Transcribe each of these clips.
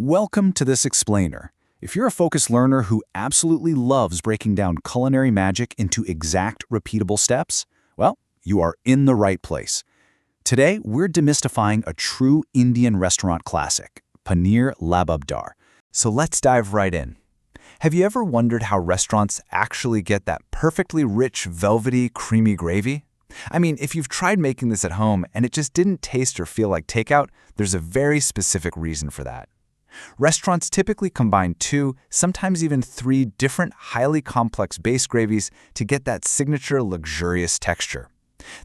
Welcome to this explainer. If you're a focused learner who absolutely loves breaking down culinary magic into exact, repeatable steps, well, you are in the right place. Today, we're demystifying a true Indian restaurant classic, Paneer Lababdar. So let's dive right in. Have you ever wondered how restaurants actually get that perfectly rich, velvety, creamy gravy? I mean, if you've tried making this at home and it just didn't taste or feel like takeout, there's a very specific reason for that. Restaurants typically combine 2, sometimes even 3 different highly complex base gravies to get that signature luxurious texture.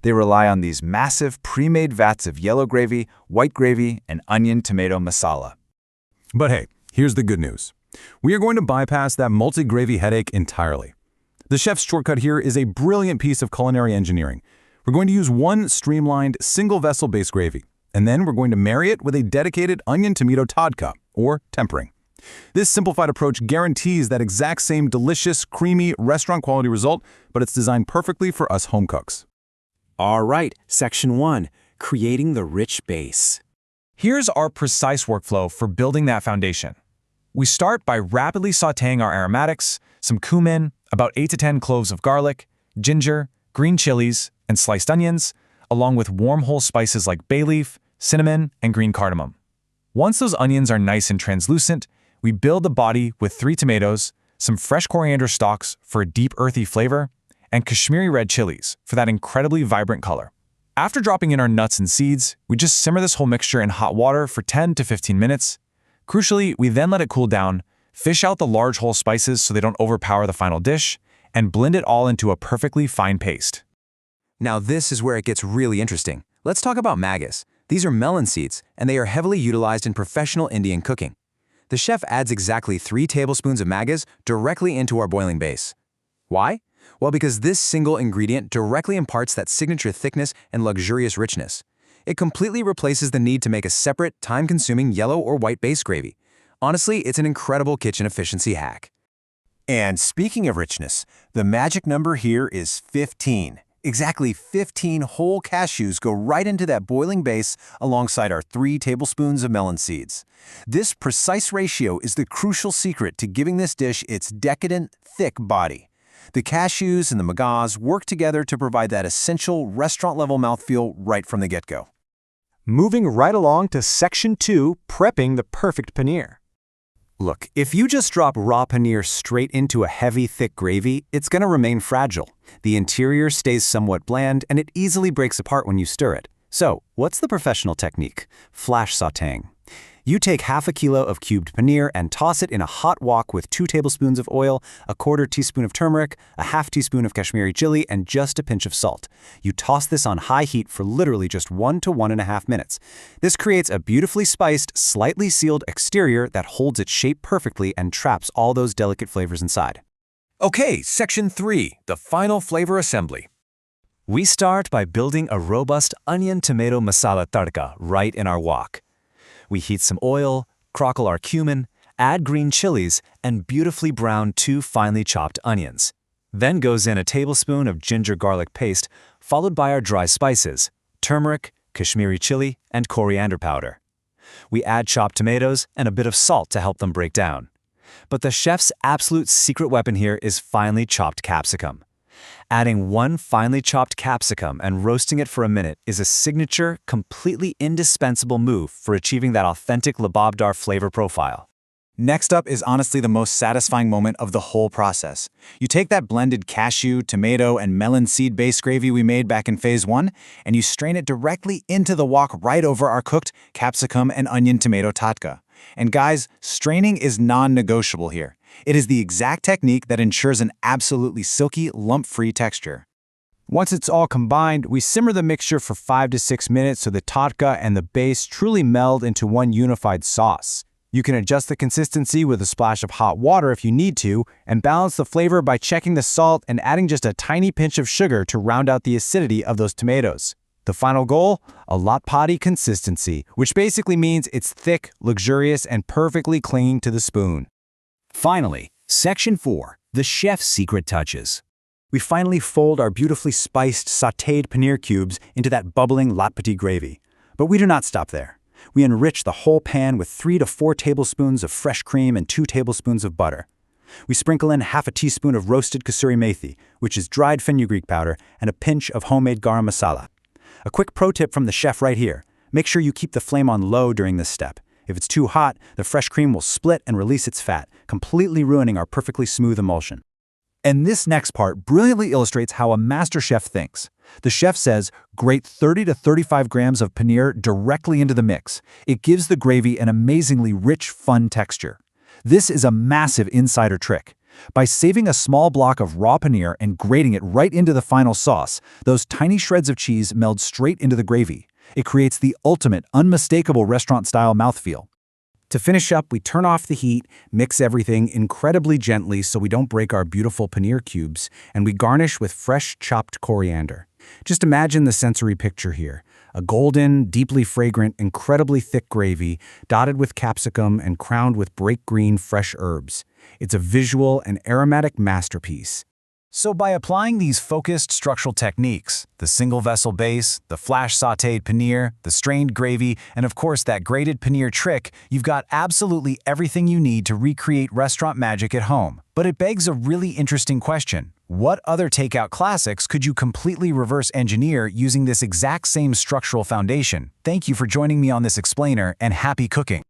They rely on these massive pre-made vats of yellow gravy, white gravy, and onion tomato masala. But hey, here's the good news. We are going to bypass that multi-gravy headache entirely. The chef's shortcut here is a brilliant piece of culinary engineering. We're going to use one streamlined, single-vessel base gravy, and then we're going to marry it with a dedicated onion tomato tadka, or tempering. This simplified approach guarantees that exact same delicious, creamy, restaurant-quality result, but it's designed perfectly for us home cooks. All right, Section 1, creating the rich base. Here's our precise workflow for building that foundation. We start by rapidly sautéing our aromatics, some cumin, about 8 to 10 cloves of garlic, ginger, green chilies, and sliced onions, along with warm whole spices like bay leaf, cinnamon, and green cardamom. Once those onions are nice and translucent, we build the body with 3 tomatoes, some fresh coriander stalks for a deep earthy flavor, and Kashmiri red chilies for that incredibly vibrant color. After dropping in our nuts and seeds, we just simmer this whole mixture in hot water for 10 to 15 minutes. Crucially, we then let it cool down, fish out the large whole spices so they don't overpower the final dish, and blend it all into a perfectly fine paste. Now this is where it gets really interesting. Let's talk about maggots. These are melon seeds, and they are heavily utilized in professional Indian cooking. The chef adds exactly 3 tablespoons of maggots directly into our boiling base. Why? Well, because this single ingredient directly imparts that signature thickness and luxurious richness. It completely replaces the need to make a separate, time-consuming yellow or white base gravy. Honestly, it's an incredible kitchen efficiency hack. And speaking of richness, the magic number here is 15. Exactly 15 whole cashews go right into that boiling base alongside our 3 tablespoons of melon seeds. This precise ratio is the crucial secret to giving this dish its decadent, thick body. The cashews and the magas work together to provide that essential restaurant-level mouthfeel right from the get-go. Moving right along to Section 2, prepping the perfect paneer. Look, if you just drop raw paneer straight into a heavy, thick gravy, it's going to remain fragile. The interior stays somewhat bland, and it easily breaks apart when you stir it. So, what's the professional technique? Flash sautéing. You take half a kilo of cubed paneer and toss it in a hot wok with 2 tablespoons of oil, a 1/4 teaspoon of turmeric, a half teaspoon of Kashmiri chili, and just a pinch of salt. You toss this on high heat for literally just 1 to 1.5 minutes. This creates a beautifully spiced, slightly sealed exterior that holds its shape perfectly and traps all those delicate flavors inside. Okay, Section 3, the final flavor assembly. We start by building a robust onion tomato masala tadka right in our wok. We heat some oil, crackle our cumin, add green chilies, and beautifully brown 2 finely chopped onions. Then goes in a tablespoon of ginger garlic paste, followed by our dry spices, turmeric, Kashmiri chili, and coriander powder. We add chopped tomatoes and a bit of salt to help them break down. But the chef's absolute secret weapon here is finely chopped capsicum. Adding 1 finely chopped capsicum and roasting it for a minute is a signature, completely indispensable move for achieving that authentic Lababdar flavor profile. Next up is honestly the most satisfying moment of the whole process. You take that blended cashew, tomato, and melon seed base gravy we made back in Phase 1, and you strain it directly into the wok right over our cooked capsicum and onion tomato tadka. And guys, straining is non-negotiable here. It is the exact technique that ensures an absolutely silky, lump-free texture. Once it's all combined, we simmer the mixture for 5 to 6 minutes so the tadka and the base truly meld into one unified sauce. You can adjust the consistency with a splash of hot water if you need to, and balance the flavor by checking the salt and adding just a tiny pinch of sugar to round out the acidity of those tomatoes. The final goal? A latpati consistency, which basically means it's thick, luxurious, and perfectly clinging to the spoon. Finally, Section 4, the chef's secret touches. We finally fold our beautifully spiced, sautéed paneer cubes into that bubbling latpati gravy. But we do not stop there. We enrich the whole pan with 3 to 4 tablespoons of fresh cream and 2 tablespoons of butter. We sprinkle in half a teaspoon of roasted kasuri methi, which is dried fenugreek powder, and a pinch of homemade garam masala. A quick pro tip from the chef right here. Make sure you keep the flame on low during this step. If it's too hot, the fresh cream will split and release its fat, completely ruining our perfectly smooth emulsion. And this next part brilliantly illustrates how a master chef thinks. The chef says, grate 30 to 35 grams of paneer directly into the mix. It gives the gravy an amazingly rich, fun texture. This is a massive insider trick. By saving a small block of raw paneer and grating it right into the final sauce, those tiny shreds of cheese meld straight into the gravy. It creates the ultimate, unmistakable restaurant-style mouthfeel. To finish up, we turn off the heat, mix everything incredibly gently so we don't break our beautiful paneer cubes, and we garnish with fresh chopped coriander. Just imagine the sensory picture here. A golden, deeply fragrant, incredibly thick gravy, dotted with capsicum and crowned with bright green fresh herbs. It's a visual and aromatic masterpiece. So by applying these focused structural techniques, the single vessel base, the flash sautéed paneer, the strained gravy, and of course that grated paneer trick, you've got absolutely everything you need to recreate restaurant magic at home. But it begs a really interesting question. What other takeout classics could you completely reverse engineer using this exact same structural foundation? Thank you for joining me on this explainer, and happy cooking!